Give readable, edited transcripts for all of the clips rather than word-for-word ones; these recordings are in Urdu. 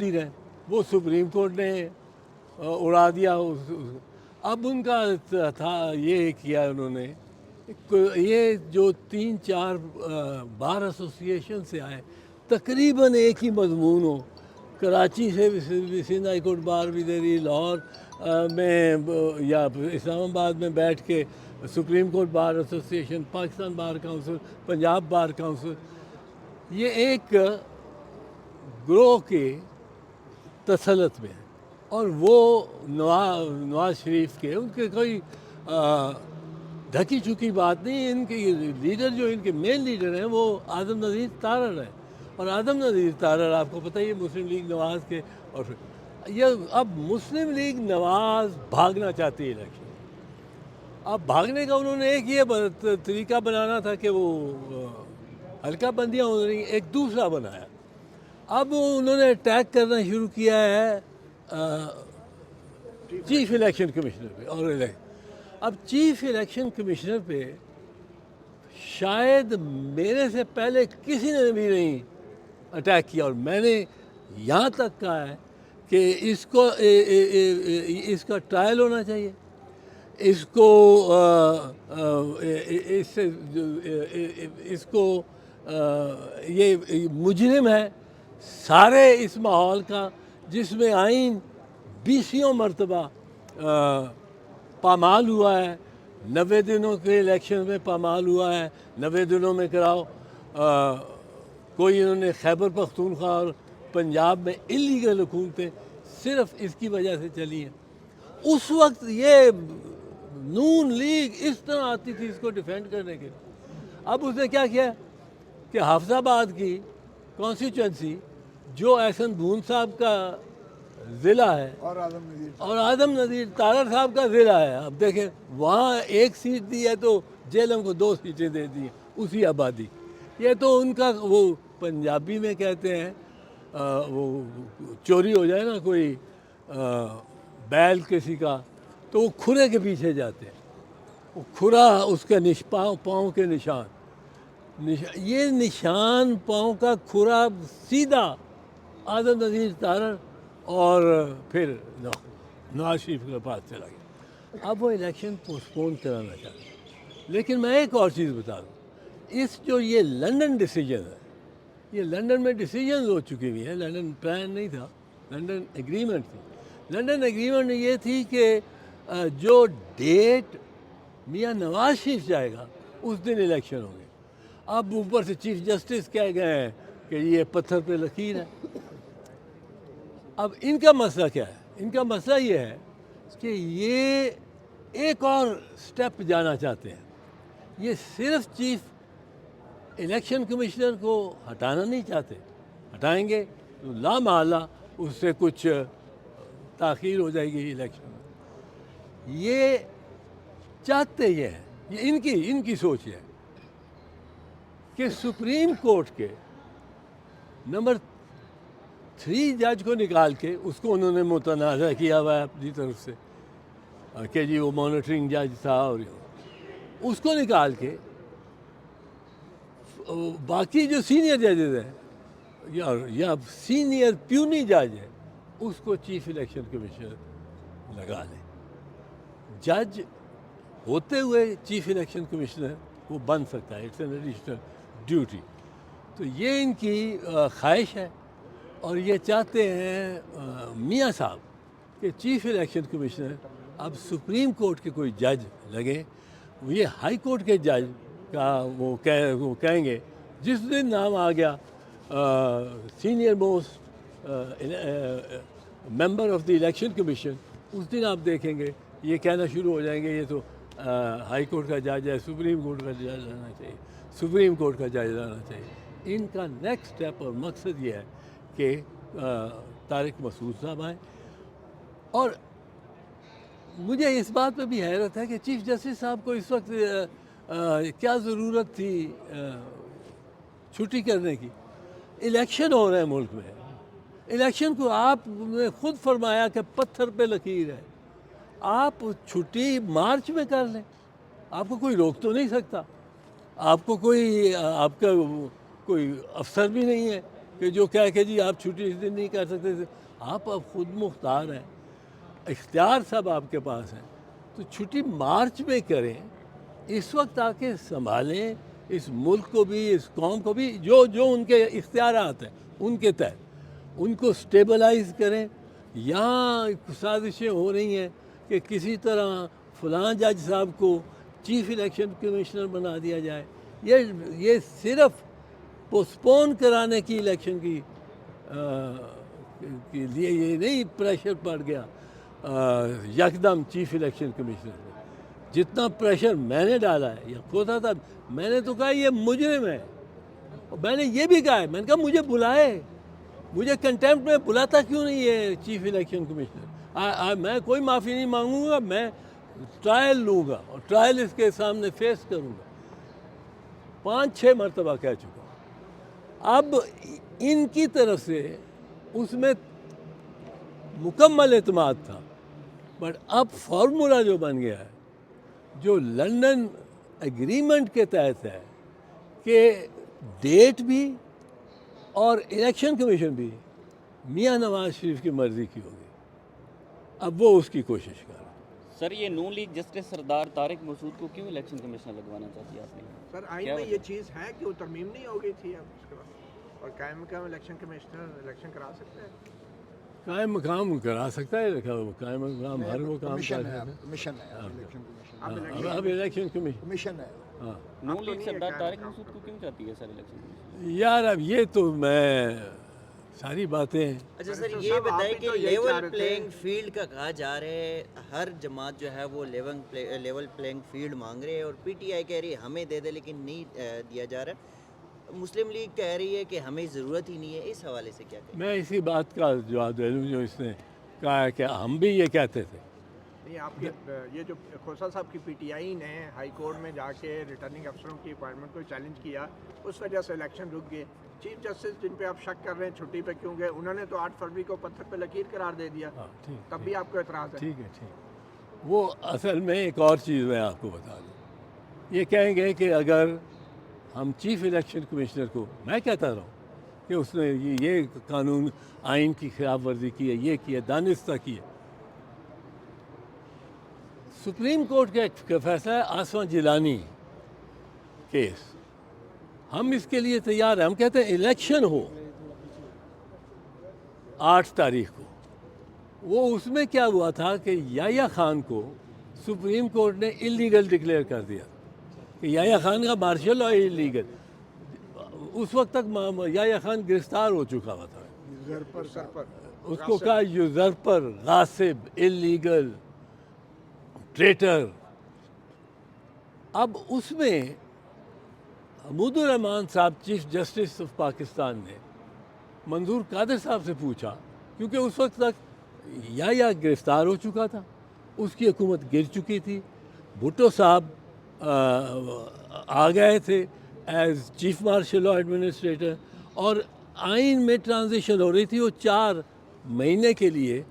رہے وہ سپریم کورٹ نے اڑا دیا اب ان کا تھا یہ کیا انہوں نے یہ جو 3-4 بار ایسوسیشن سے آئے تقریباً ایک ہی مضمون ہو. کراچی سے سندھ ہائی کورٹ بار بھی دے رہی، لاہور میں یا اسلام آباد میں بیٹھ کے supreme court bar association, Pakistan bar council, Punjab bar council, یہ ایک گروہ کے تسلط میں ہے. اور وہ نواز شریف کے ان کے کوئی ڈھکی چکی بات نہیں. ان کے لیڈر جو ان کے مین لیڈر ہیں وہ اعظم نذیر تارڑ ہیں، اور اعظم نذیر تارڑ آپ کو پتہ ہی ہے مسلم لیگ نواز کے. اور یہ اب مسلم لیگ نواز بھاگنا چاہتی ہے الیکشن. اب بھاگنے کا انہوں نے ایک یہ طریقہ بنانا تھا کہ وہ حلقہ بندیاں ہو رہی، ایک دوسرا بنایا. اب انہوں نے اٹیک کرنا شروع کیا ہے چیف الیکشن کمشنر پہ. اور اب چیف الیکشن کمشنر پہ شاید میرے سے پہلے کسی نے بھی نہیں اٹیک کیا، اور میں نے یہاں تک کہا ہے کہ اس کا ٹرائل ہونا چاہیے. اس کو یہ مجرم ہے سارے اس ماحول کا جس میں آئین 20 مرتبہ پامال ہوا ہے. 90 دنوں کے الیکشن میں پامال ہوا ہے. 90 دنوں میں کراؤ. کوئی انہوں نے خیبر پختونخوا اور پنجاب میں انلیگل حکومتیں صرف اس کی وجہ سے چلی ہیں. اس وقت یہ نون لیگ اس طرح آتی تھی اس کو ڈیفینڈ کرنے کے. اب اس نے کیا کیا کہ حافظ آباد کی کانسٹیچوئنسی جو احسن بھون صاحب کا ضلع ہے اور اعظم نذیر تارڑ صاحب کا ضلع ہے، اب دیکھیں وہاں ایک سیٹ دی ہے تو جیلم کو 2 سیٹیں دے دی ہیں اسی آبادی. یہ تو ان کا وہ پنجابی میں کہتے ہیں وہ چوری ہو جائے نا کوئی بیل کسی کا تو وہ کھرے کے پیچھے جاتے ہیں. وہ کھرا اس کے پاؤں کے نشان، یہ نشان پاؤں کا کھرا سیدھا اعظم نذیر تارڑ اور پھر نواز شریف کے پاس چلا گیا. اب وہ الیکشن پوسٹپون کرانا چاہتے ہیں. لیکن میں ایک اور چیز بتا دوں، اس جو یہ لنڈن ڈیسیجن ہے، یہ لنڈن میں ڈیسیجنز ہو چکی ہوئی ہیں. لنڈن پلان نہیں تھا، لنڈن ایگریمنٹ تھی. لنڈن ایگریمنٹ یہ تھی کہ جو ڈیٹ میاں نواز شریف جائے گا اس دن الیکشن ہوں گے. اب اوپر سے چیف جسٹس کہہ گئے ہیں کہ یہ پتھر پہ لکیر ہے. اب ان کا مسئلہ کیا ہے؟ ان کا مسئلہ یہ ہے کہ یہ ایک اور سٹیپ جانا چاہتے ہیں. یہ صرف چیف الیکشن کمشنر کو ہٹانا نہیں چاہتے. ہٹائیں گے تو لا محالہ اس سے کچھ تاخیر ہو جائے گی الیکشن میں. یہ چاہتے یہ ہیں، یہ ان کی سوچ ہے کہ سپریم کورٹ کے نمبر 3 جج کو نکال کے اس کو انہوں نے متنازع کیا ہوا ہے اپنی طرف سے کہ جی وہ مانیٹرنگ جج تھا، اور اس کو نکال کے باقی جو سینئر ججز ہیں یا سینئر پیونی جج ہے اس کو چیف الیکشن کمشنر لگا لیں. جج ہوتے ہوئے چیف الیکشن کمشنر وہ بن سکتا ہے، اٹس این ایڈیشنل ڈیوٹی. تو یہ ان کی خواہش ہے، اور یہ چاہتے ہیں میاں صاحب کہ چیف الیکشن کمشنر اب سپریم کورٹ کے کوئی جج لگے. یہ ہائی کورٹ کے جج کا وہ کہیں گے جس دن نام آ گیا senior most member of the election commission, اس دن آپ دیکھیں گے یہ کہنا شروع ہو جائیں گے یہ تو ہائی کورٹ کا جج ہے، سپریم کورٹ کا جج لانا چاہیے، سپریم کورٹ کا جج لانا چاہیے. ان کا نیکسٹ اسٹیپ اور مقصد یہ ہے کہ طارق مسعود صاحب آئیں. اور مجھے اس بات پہ بھی حیرت ہے کہ چیف جسٹس صاحب کو اس وقت کیا ضرورت تھی چھٹی کرنے کی. الیکشن ہو رہے ہیں ملک میں. الیکشن کو آپ نے خود فرمایا کہ پتھر پہ لکیر ہے. آپ چھٹی مارچ میں کر لیں، آپ کو کوئی روک تو نہیں سکتا. آپ کو آپ کا کوئی افسر بھی نہیں ہے کہ جو کہہ کہ جی آپ چھٹی اس دن نہیں کر سکتے، آپ اب خود مختار ہیں، اختیار سب آپ کے پاس ہیں، تو چھٹی مارچ میں کریں، اس وقت آ کے سنبھالیں اس ملک کو بھی، اس قوم کو بھی، جو جو ان کے اختیارات ہیں ان کے تحت ان کو سٹیبلائز کریں۔ یہاں سازشیں ہو رہی ہیں کہ کسی طرح فلاں جج صاحب کو چیف الیکشن کمشنر بنا دیا جائے، یہ صرف پوسٹپون کرانے کی الیکشن کی کے لیے، یہ نہیں پریشر پڑ گیا یکدم چیف الیکشن کمشنر سے۔ جتنا پریشر میں نے ڈالا ہے یا ہوتا تھا، میں نے تو کہا یہ مجرم ہے، اور میں نے یہ بھی کہا ہے، میں نے کہا مجھے بلائے، مجھے کنٹیمپٹ میں بلاتا کیوں نہیں ہے چیف الیکشن کمشنر؟ میں کوئی معافی نہیں مانگوں گا، میں ٹرائل لوں گا اور ٹرائل اس کے سامنے فیس کروں گا، 5-6 مرتبہ کہہ چکا ہوں۔ اب ان کی طرف سے اس میں مکمل اعتماد تھا، بٹ اب فارمولا جو بن گیا ہے، جو لندن ایگریمنٹ کے تحت ہے کہ ڈیٹ بھی اور الیکشن کمیشن بھی میاں نواز شریف کی مرضی کی ہوگی، اب وہ اس کی کوشش کر رہا ہے۔ سر یہ نون لیگ جسٹس سردار طارق مسعود کو کیوں الیکشن کمشنر لگوانا چاہتی ہے آپ نے؟ سر آئین میں یہ چیز ہے کہ وہ ترمیم نہیں ہو گئی تھی اب اس کے بعد، اور قائم مقام الیکشن کمشنر الیکشن کرا سکتے ہیں؟ قائم مقام کرا سکتا ہے، قائم مقام ہر وہ کام کر کمیشن ہے، سکتا ہے۔ کمیشن ہے، الیکشن کمیشن اب الیکشن کمیشن، کمیشن ہے۔ ہاں نون لیگ سردار طارق مسعود کو کیوں چاہتی ہے سر الیکشن کمشنر؟ یار اب یہ تو میں ساری باتیں، اچھا سر یہ بتائیں کہ لیول پلینگ فیلڈ کا کہا جا رہا ہے، ہر جماعت جو ہے وہ لیول پلینگ فیلڈ مانگ رہے ہیں، اور پی ٹی آئی کہہ رہی ہے ہمیں دے دے لیکن نہیں دیا جا رہا، مسلم لیگ کہہ رہی ہے کہ ہمیں ضرورت ہی نہیں ہے، اس حوالے سے کیا کہیں؟ میں اسی بات کا جواب دے دوں جو اس نے کہا ہے کہ ہم بھی یہ کہتے تھے۔ نہیں، آپ کے یہ جو کھوسا صاحب کی پی ٹی آئی نے ہائی کورٹ میں جا کے ریٹرننگ افسروں کی اپوائنٹمنٹ کو چیلنج کیا، اس وجہ سے الیکشن رک گئے۔ چیف جسٹس جن پہ آپ شک کر رہے ہیں چھٹی پہ کیوں گئے، انہوں نے تو 8 فروری کو پتھر پہ لکیر قرار دے دیا، تب بھی آپ کو اعتراض ہے؟ ٹھیک ہے، ٹھیک ہے۔ وہ اصل میں ایک اور چیز میں آپ کو بتا دوں، یہ کہیں گے کہ اگر ہم چیف الیکشن کمشنر کو، میں کہتا رہا ہوں کہ اس نے یہ قانون آئین کی خلاف ورزی کی ہے، یہ کی ہے، دانستہ کی ہے۔ سپریم کورٹ کا ایک فیصلہ ہے آسفا جیلانی کیس، ہم اس کے لیے تیار ہیں، ہم کہتے ہیں الیکشن ہو 8 تاریخ کو۔ وہ اس میں کیا ہوا تھا کہ یحییٰ خان کو سپریم کورٹ نے اللیگل ڈکلیئر کر دیا کہ یحییٰ خان کا مارشل لا اللیگل، اس وقت تک یحییٰ خان گرفتار ہو چکا ہوا تھا، اس کو کہا یوزرپر، غاصب، اللیگل، ٹریٹر۔ اب اس میں حمود الرحمان صاحب چیف جسٹس آف پاکستان نے منظور قادر صاحب سے پوچھا، کیونکہ اس وقت تک یحییٰ گرفتار ہو چکا تھا، اس کی حکومت گر چکی تھی، بھٹو صاحب آ گئے تھے as chief martial law administrator, اور آئین میں ٹرانزیشن ہو رہی تھی، وہ 4 مہینے کے لیے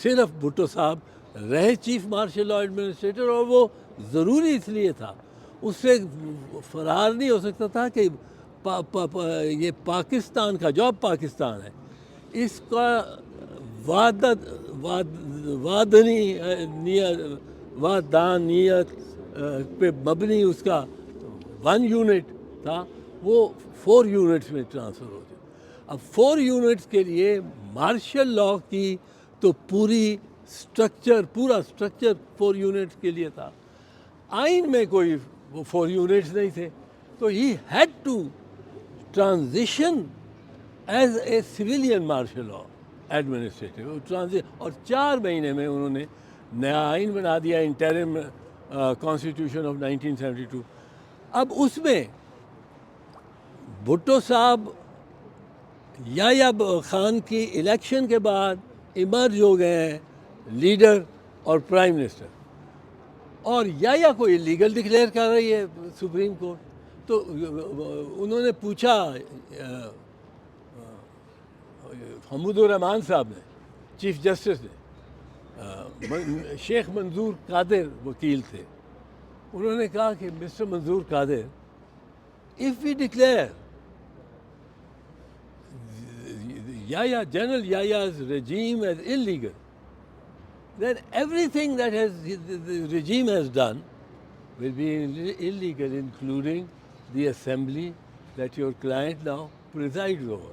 صرف بھٹو صاحب رہے چیف مارشل لا ایڈمنسٹریٹر، اور وہ ضروری اس لیے تھا، اس سے فرار نہیں ہو سکتا تھا کہ یہ پاکستان کا، جو اب پاکستان ہے، اس کا وادانیت پہ مبنی اس کا 1 یونٹ تھا، وہ 4 یونٹس میں ٹرانسفر ہو جائے۔ اب 4 یونٹس کے لیے مارشل لا کی تو پورا اسٹرکچر 4 یونٹس کے لیے تھا، آئین میں کوئی وہ 4 یونٹس نہیں تھے، تو he had to transition as a civilian martial law administrator, اور 4 مہینے میں انہوں نے نیا آئین بنا دیا، انٹرم کانسٹیٹیوشن آف 1972۔ اب اس میں بھٹو صاحب یحییٰ خان کی الیکشن کے بعد ایمرج ہو گئے ہیں لیڈر اور پرائم منسٹر، اور یحییٰ کو اللیگل ڈکلیئر کر رہی ہے سپریم کورٹ۔ تو انہوں نے پوچھا حمود الرحمان صاحب نے، چیف جسٹس نے، شیخ منظور قادر وکیل تھے، انہوں نے کہا کہ mister Manzoor Qadir, if we declare Yahya, General Yahya's regime as illegal, then everything that the regime has done will be illegal, including the assembly that your client now presides over.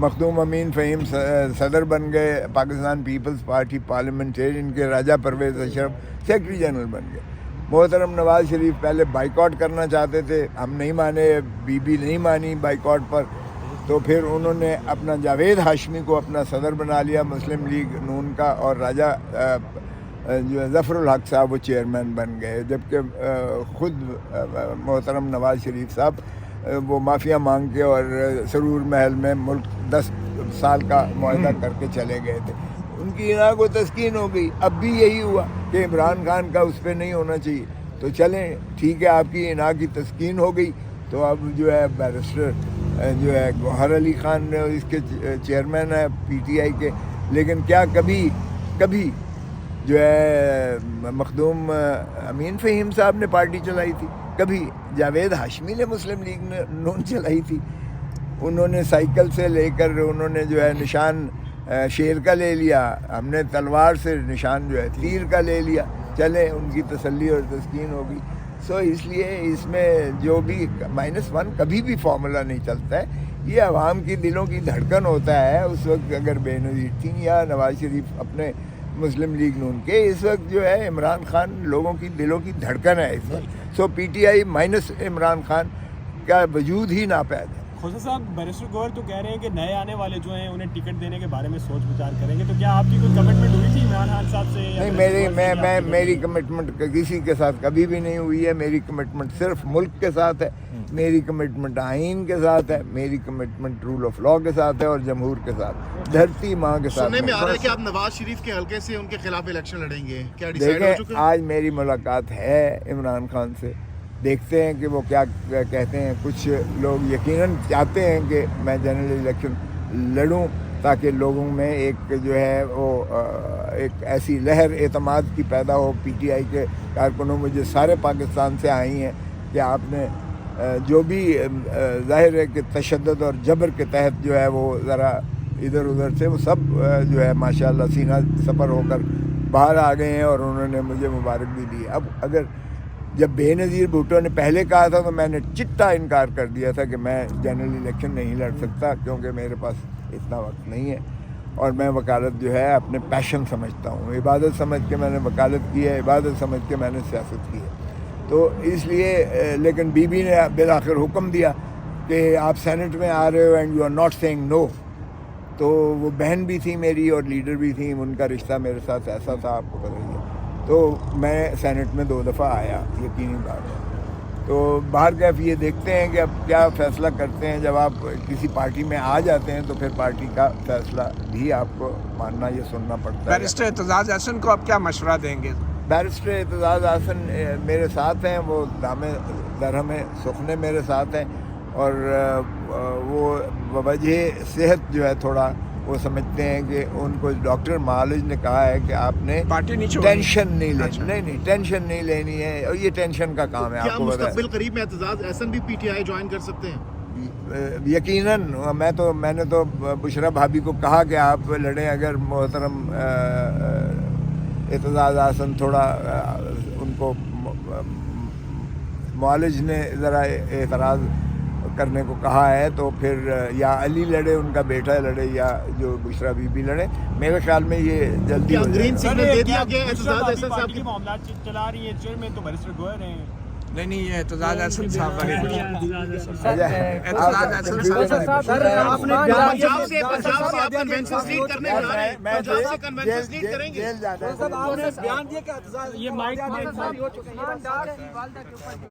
مخدوم امین فہیم صدر بن گئے پاکستان پیپلز پارٹی پارلیمنٹرین کے، راجہ پرویز اشرف سیکرٹری جنرل بن گئے. محترم نواز شریف پہلے بائیکاٹ کرنا چاہتے تھے، ہم نہیں مانے، بی بی نہیں مانی بائیکاٹ پر، تو پھر انہوں نے اپنا جاوید ہاشمی کو اپنا صدر بنا لیا مسلم لیگ نون کا، اور راجہ جو ظفر الحق صاحب وہ چیئرمین بن گئے، جبکہ خود محترم نواز شریف صاحب وہ مافیا مانگ کے اور سرور محل میں ملک 10 سال کا معاہدہ کر کے چلے گئے تھے. ان کی انا کو تسکین ہو گئی. اب بھی یہی ہوا کہ عمران خان کا اس پہ نہیں ہونا چاہیے، تو چلیں ٹھیک ہے، آپ کی انا کی تسکین ہو گئی، تو اب جو ہے بیرسٹر جو ہے گوہر علی خان اس کے چیئرمین ہے پی ٹی آئی کے. لیکن کیا کبھی جو ہے مخدوم امین فہیم صاحب نے پارٹی چلائی تھی؟ کبھی جاوید ہاشمی نے مسلم لیگ نون چلائی تھی؟ انہوں نے سائیکل سے لے کر انہوں نے جو ہے نشان شیر کا لے لیا، ہم نے تلوار سے نشان جو ہے تیر کا لے لیا. چلے ان کی تسلی اور تسکین ہوگی. سو اس لیے اس میں جو بھی -1 کبھی بھی فارمولا نہیں چلتا ہے. یہ عوام کی دلوں کی دھڑکن ہوتا ہے. اس وقت اگر بے نظیر تھیں یا نواز شریف اپنے مسلم لیگ نون کے، اس وقت جو ہے عمران خان لوگوں کی دلوں کی دھڑکن ہے اس وقت. So P T I minus Imran Khan کا وجود ہی ناپید ہے. خوشا صاحب، بیرسٹر گوہر تو کہہ رہے ہیں کہ نئے آنے والے جو ہیں انہیں ٹکٹ دینے کے بارے میں سوچ وچار کریں گے، تو کیا آپ کی کوئی کمٹمنٹ ہوئی تھی عمران خان صاحب سے؟ نہیں، میری کمٹمنٹ کسی کے ساتھ کبھی بھی نہیں ہوئی ہے. میری کمٹمنٹ صرف ملک کے ساتھ ہے، میری کمٹمنٹ آئین کے ساتھ ہے، میری کمٹمنٹ رول آف لا کے ساتھ ہے اور جمہور کے ساتھ، دھرتی ماں کے ساتھ. سننے میں آ رہا ہے کہ آپ نواز شریف کے حلقے سے ان کے خلاف الیکشن لڑیں گے، کیا ڈیسائیڈ ہو چکے؟ دیکھیں، آج میری ملاقات ہے عمران خان سے، دیکھتے ہیں کہ وہ کیا کہتے ہیں. کچھ لوگ یقیناً چاہتے ہیں کہ میں جنرل الیکشن لڑوں تاکہ لوگوں میں ایک جو ہے وہ ایک ایسی لہر اعتماد کی پیدا ہو. پی ٹی آئی کے کارکنوں مجھے سارے پاکستان سے آئی ہیں کہ آپ نے جو بھی ظاہر ہے کہ تشدد اور جبر کے تحت جو ہے وہ ذرا ادھر ادھر سے وہ سب جو ہے ماشاءاللہ سینہ سپر ہو کر باہر آ گئے ہیں اور انہوں نے مجھے مبارک بھی دی. اب اگر جب بے نظیر بھٹو نے پہلے کہا تھا تو میں نے چٹا انکار کر دیا تھا کہ میں جنرل الیکشن نہیں لڑ سکتا، کیونکہ میرے پاس اتنا وقت نہیں ہے اور میں وکالت جو ہے اپنے پیشن سمجھتا ہوں. عبادت سمجھ کے میں نے وکالت کی ہے، عبادت سمجھ کے میں نے سیاست کی ہے. تو اس لیے لیکن بی بی نے بالآخر حکم دیا کہ آپ سینٹ میں آ رہے ہو and you are not seeing no. تو وہ بہن بھی تھی میری اور لیڈر بھی تھیں، ان کا رشتہ میرے ساتھ ایسا تھا، آپ کو پتہ ہی ہے. تو میں سینٹ میں 2 دفعہ آیا، یقینی بات ہے. تو باہر کیف یہ دیکھتے ہیں کہ اب کیا فیصلہ کرتے ہیں. جب آپ کسی پارٹی میں آ جاتے ہیں تو پھر پارٹی کا فیصلہ بھی آپ کو ماننا یا سننا پڑتا ہے. بیرسٹر اعتزاز احسن کو آپ کیا مشورہ دیں گے؟ بیرسٹر اعتزاز احسن میرے ساتھ ہیں، وہ دامِ درہم سخنے میرے ساتھ ہیں، اور وہ بوجہ صحت جو ہے تھوڑا وہ سمجھتے ہیں کہ ان کو ڈاکٹر معالج نے کہا ہے کہ آپ نے ٹینشن نہیں لینی. نہیں ٹینشن نہیں لینی ہے، اور یہ ٹینشن کا کام ہے. کیا آپ کو مستقبل قریب میں اعتزاز احسن بھی پی ٹی آئی جوائن کر سکتے ہیں؟ یقیناً. میں نے تو بشرا بھابھی کو کہا کہ آپ لڑیں. اگر محترم اعتزاز احسن تھوڑا ان کو معالج نے ذرا اعتراض کرنے کو کہا ہے تو پھر یا علی لڑے، ان کا بیٹا لڑے، یا جو بشرا بی بی لڑے. میرے خیال میں یہ جلدی گرین سگنل دے دیا گیا اعتزاز احسن صاحب کی معاملات چلا رہی ہیں چیئرمین تو بیرسٹر گوہر ہیں. نہیں یہ اعتزاز احسن صاحب پنجاب سے آپ کنونشن لیڈ کرنے جا رہے ہیں، پنجاب سے کنونشن لیڈ کریں گے. یہ مائک